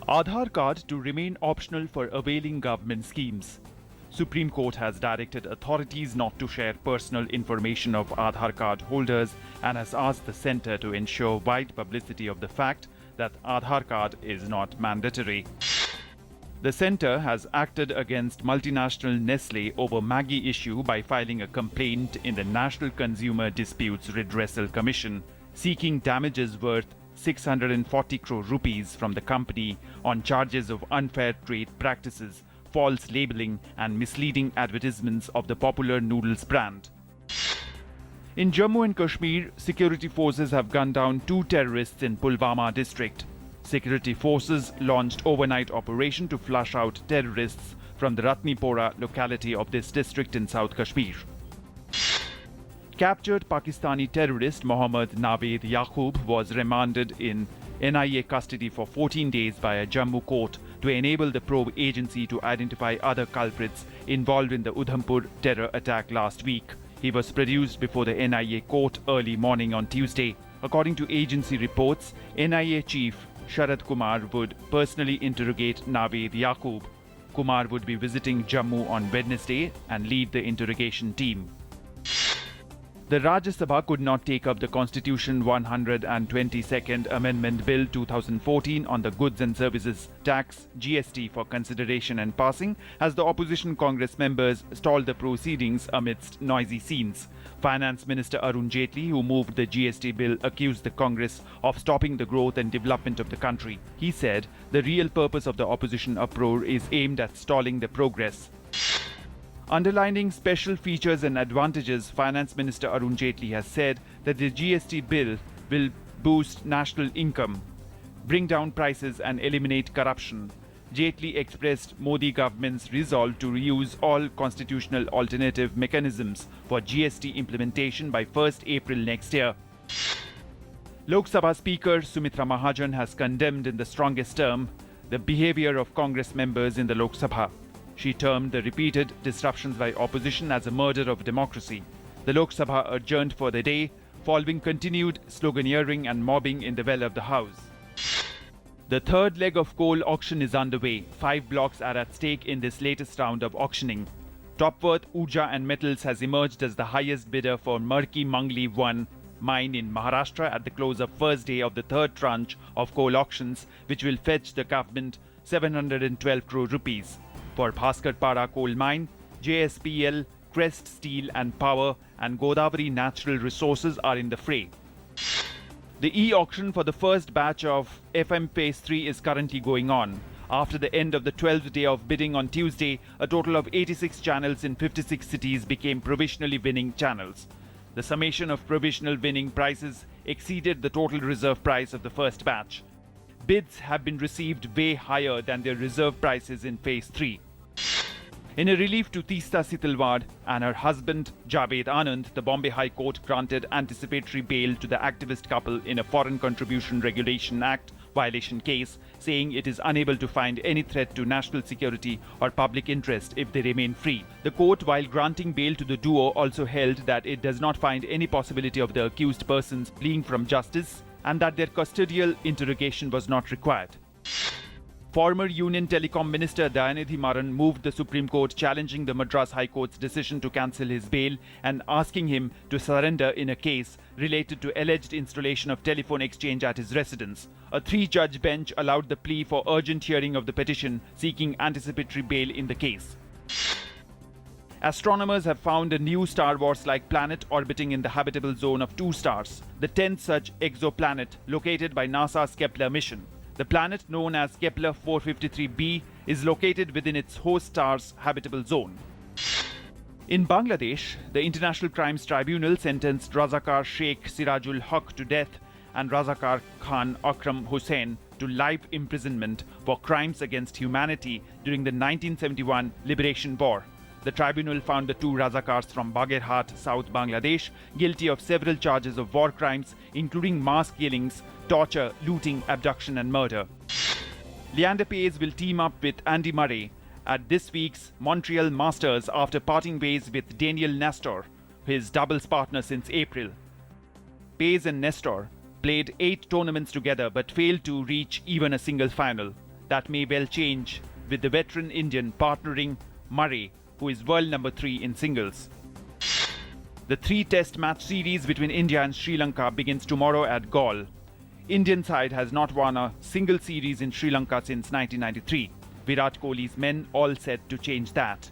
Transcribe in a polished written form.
Aadhaar card to remain optional for availing government schemes. Supreme Court has directed authorities not to share personal information of Aadhaar card holders and has asked the centre to ensure wide publicity of the fact that Aadhaar card is not mandatory. The centre has acted against multinational Nestle over Maggi issue by filing a complaint in the National Consumer Disputes Redressal Commission, seeking damages worth 640 crore rupees from the company on charges of unfair trade practices, false labelling and misleading advertisements of the popular noodles brand. In Jammu and Kashmir, security forces have gunned down 2 terrorists in Pulwama district. Security forces launched overnight operation to flush out terrorists from the Ratnipora locality of this district in South Kashmir. Captured Pakistani terrorist Mohammad Naved Yaqub was remanded in NIA custody for 14 days by a Jammu court to enable the probe agency to identify other culprits involved in the Udhampur terror attack last week. He was produced before the NIA court early morning on Tuesday. According to agency reports, NIA chief Sharad Kumar would personally interrogate Naved Yaqub. Kumar would be visiting Jammu on Wednesday and lead the interrogation team. The Rajya Sabha could not take up the Constitution 122nd Amendment Bill 2014 on the Goods and Services Tax (GST) for consideration and passing as the opposition Congress members stalled the proceedings amidst noisy scenes. Finance Minister Arun Jaitley, who moved the GST bill, accused the Congress of stopping the growth and development of the country. He said the real purpose of the opposition uproar is aimed at stalling the progress. Underlining special features and advantages, Finance Minister Arun Jaitley has said that the GST bill will boost national income, bring down prices and eliminate corruption. Jaitley expressed Modi government's resolve to use all constitutional alternative mechanisms for GST implementation by 1st April next year. Lok Sabha Speaker Sumitra Mahajan has condemned in the strongest term the behavior of Congress members in the Lok Sabha. She termed the repeated disruptions by opposition as a murder of democracy. The Lok Sabha adjourned for the day, following continued sloganeering and mobbing in the well of the House. The third leg of coal auction is underway. 5 blocks are at stake in this latest round of auctioning. Topworth Urja and Metals has emerged as the highest bidder for Marki Mangli 1 mine in Maharashtra at the close of first day of the third tranche of coal auctions, which will fetch the government 712 crore rupees. For Bhaskarpara coal mine, JSPL, Crest Steel and Power and Godavari Natural Resources are in the fray. The e-auction for the first batch of FM Phase 3 is currently going on. After the end of the 12th day of bidding on Tuesday, a total of 86 channels in 56 cities became provisionally winning channels. The summation of provisional winning prices exceeded the total reserve price of the first batch. Bids have been received way higher than their reserve prices in Phase 3. In a relief to Teesta Sitalwad and her husband Javed Anand, the Bombay High Court granted anticipatory bail to the activist couple in a Foreign Contribution Regulation Act violation case, saying it is unable to find any threat to national security or public interest if they remain free. The court, while granting bail to the duo, also held that it does not find any possibility of the accused persons fleeing from justice and that their custodial interrogation was not required. Former Union Telecom Minister Dayanidhi Maran moved the Supreme Court challenging the Madras High Court's decision to cancel his bail and asking him to surrender in a case related to alleged installation of telephone exchange at his residence. A 3-judge bench allowed the plea for urgent hearing of the petition seeking anticipatory bail in the case. Astronomers have found a new Star Wars-like planet orbiting in the habitable zone of 2 stars, the 10th such exoplanet located by NASA's Kepler mission. The planet, known as Kepler 453b, is located within its host star's habitable zone. In Bangladesh, the International Crimes Tribunal sentenced Razakar Sheikh Sirajul Haq to death and Razakar Khan Akram Hussain to life imprisonment for crimes against humanity during the 1971 Liberation War. The tribunal found the 2 Razakars from Bagherhat, South Bangladesh, guilty of several charges of war crimes, including mass killings, torture, looting, abduction and murder. Leander Paes will team up with Andy Murray at this week's Montreal Masters after parting ways with Daniel Nestor, his doubles partner since April. Paes and Nestor played 8 tournaments together but failed to reach even a single final. that may well change with the veteran Indian partnering Murray, who is world number 3 in singles. The 3-test match series between India and Sri Lanka begins tomorrow at Galle. Indian side has not won a single series in Sri Lanka since 1993. Virat Kohli's men all set to change that.